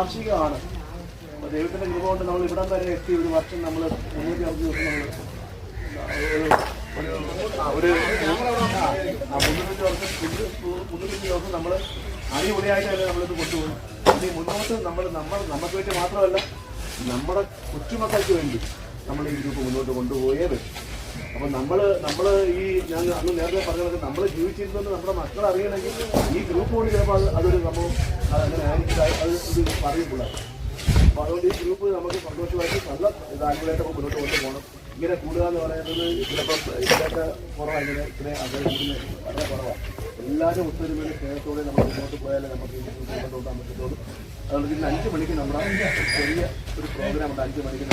വാർഷികമാണ്. അപ്പോൾ ദൈവത്തിൻ്റെ കൃപ കൊണ്ട് നമ്മൾ ഇവിടം വരെ എത്തി. ഒരു വർഷം നമ്മൾ 365 ദിവസം നമ്മൾ ഒരു 300 ദിവസം നമ്മൾ അടിപൊളിയായിട്ട് തന്നെ നമ്മളിത് കൊണ്ടുപോകും. ഇനി മുന്നോട്ട് നമുക്ക് വേണ്ടി മാത്രമല്ല, നമ്മുടെ കൊച്ചുമക്കൾക്ക് വേണ്ടി നമ്മൾ ഈ ഗ്രൂപ്പ് മുന്നോട്ട് കൊണ്ടുപോയേ പറ്റും. അപ്പം നമ്മൾ ഈ ഞാൻ അന്ന് നേരത്തെ പറഞ്ഞത് നമ്മൾ ജീവിച്ചിരുന്നത് നമ്മുടെ മക്കൾ അറിയണമെങ്കിൽ ഈ ഗ്രൂപ്പ് കൊണ്ട് ചിലപ്പോൾ അതൊരു സംഭവം അങ്ങനെ ആയിരിക്കും, അത് ഇത് പറയുമ്പോഴാണ്. അപ്പോൾ അതുകൊണ്ട് ഈ ഗ്രൂപ്പ് നമുക്ക് സന്തോഷമായിട്ട് നല്ല ഇതായിട്ട് നമുക്ക് മുന്നോട്ട് കൊണ്ടുപോകണം. ഇങ്ങനെ കൂടുക എന്ന് പറയുന്നത് ചിലപ്പോൾ ഇതിലൊക്കെ കുറവാണ്, ഇങ്ങനെ അങ്ങനെ കൂടുന്നത് വളരെ കുറവാണ്. എല്ലാവരും ഒത്തൊരുമയുടെ സ്നേഹത്തോടെ നമ്മൾ മുന്നോട്ട് പോയാലേ നമുക്ക് ഈ ഗ്രൂപ്പ് കൊണ്ടുപോകാൻ പറ്റത്തുള്ളൂ. അതുകൊണ്ട് ഇന്ന് 5 മണിക്ക് നമ്മുടെ ചെറിയ ഒരു പ്രോഗ്രാം ഉണ്ട്. 5 മണിക്ക്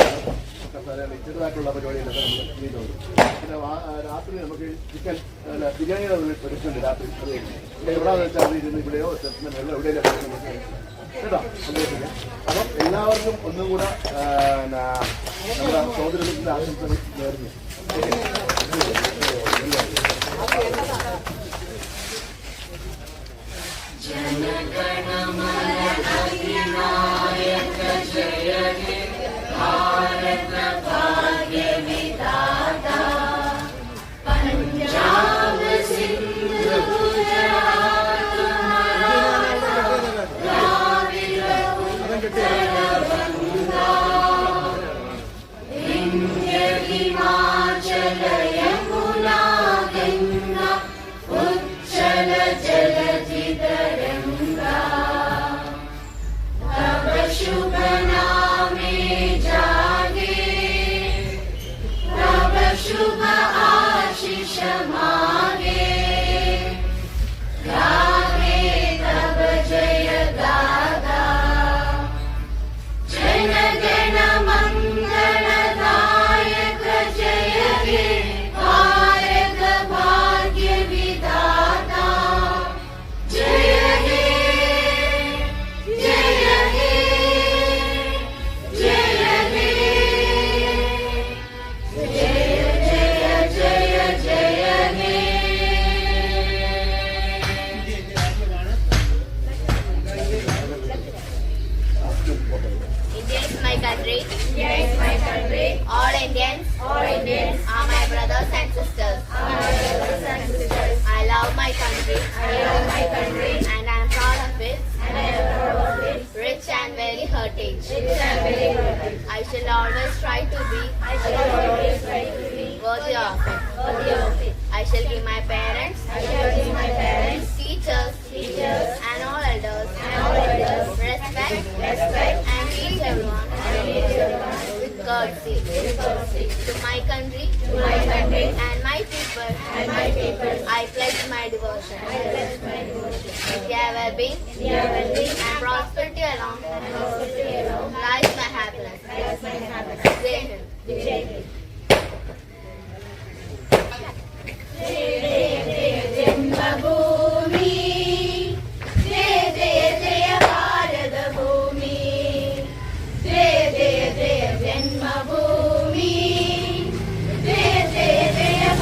ചെറുതായിട്ടുള്ള പരിപാടികളൊക്കെ നമ്മൾ ചെയ്യുന്നുണ്ട്. പിന്നെ രാത്രി നമുക്ക് ചിക്കൻ ബിരിയാണിയുടെ ഒരുക്കുന്നുണ്ട് രാത്രി. അത് ഇവിടെ എവിടെയാണെന്ന് വെച്ചാൽ അത് ഇരുന്ന് ഇവിടെയോ ചെറുപ്പം എവിടെയെങ്കിലും നമുക്ക് കേട്ടോ സന്തോഷിക്കാം. അപ്പം എല്ലാവർക്കും ഒന്നും കൂടെ നമ്മുടെ സഹോദരത്തിന്റെ ആശംസകൾ നേരുന്നു. I shall always try to be worthy of it. I shall give my parents, teachers, and all elders respect and teach everyone with courtesy. To my country and my people, I pledge my devotion. India well-being and prosperity along lies my happiness. Jai Hind. जन्मभूमि जय जय जय भारत भूमि जय जय जय जन्मभूमि जय जय जय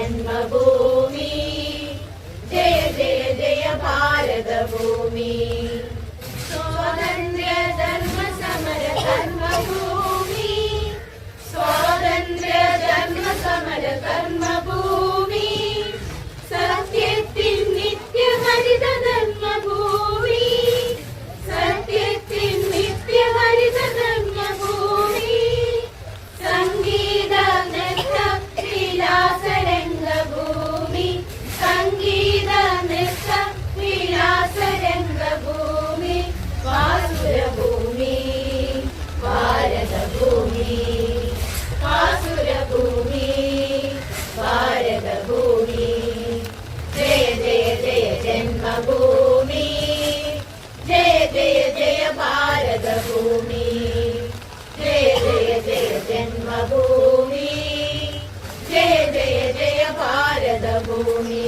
ജന്മഭൂമി ജയ ജയ ജയ ഭാരതഭൂമി സ്വാതന്ത്ര്യ ധർമ്മ സമര കർമ്മഭൂമി സ്വാതന്ത്ര്യ ധർമ്മ സമര കർമ്മഭൂമി സത്യത്തിൻ നിത്യഹരിത ധർമ്മഭൂമി സത്യത്തിൻ നിത്യഹരിത ധർമ്മഭൂമി സംഗീത നൃത്ത വിലാസരംഗഭൂമി സംഗീത നൃത്ത വിലാസരംഗഭൂമി വാസുരഭൂമി ഭാരതഭൂമി വാസുരഭൂമി ഭാരതഭൂമി ജയ ജയ ജയ ജന്മഭൂമി ജയ ജയ ജയ ഭാരതഭൂമി ജയ ജയ ജയ ജന്മഭൂമി ജയ ജയ ജയ ഭാരതഭൂമി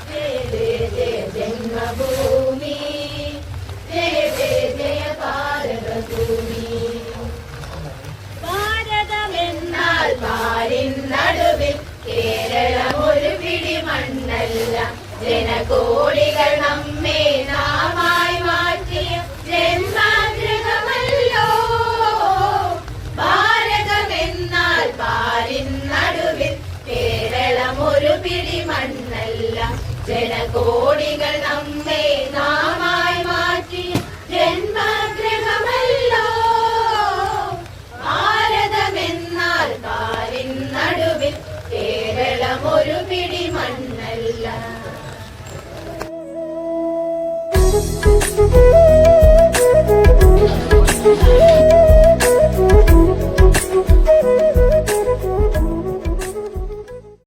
ജയ ജയ ജയ ജന്മഭൂമി ജയ ജയ ജയ ഭാരതഭൂമി ഭാരതമെന്നാൽ പാരിൻ നടുവിൽ കേരളം ഒരു പിടി മണ്ണല്ല ജനകോടികൾ നമ്മെ നാമായി മാറ്റിയ ജന്മാഗ്രഹമല്ലോ ഭാരതമെന്നാൽ പാരിൻ നടുവിൽ കേരളം ഒരു പിടി മണ്ണല്ല ജനകോടികൾ നമ്മെ നാമായി മാറ്റിയ ജന്മാഗ്രഹമല്ലോ ഭാരതമെന്നാൽ പാരിൻ നടുവിൽ കേരളം ഒരു പിടി മണ്ണല്ല. Thank you.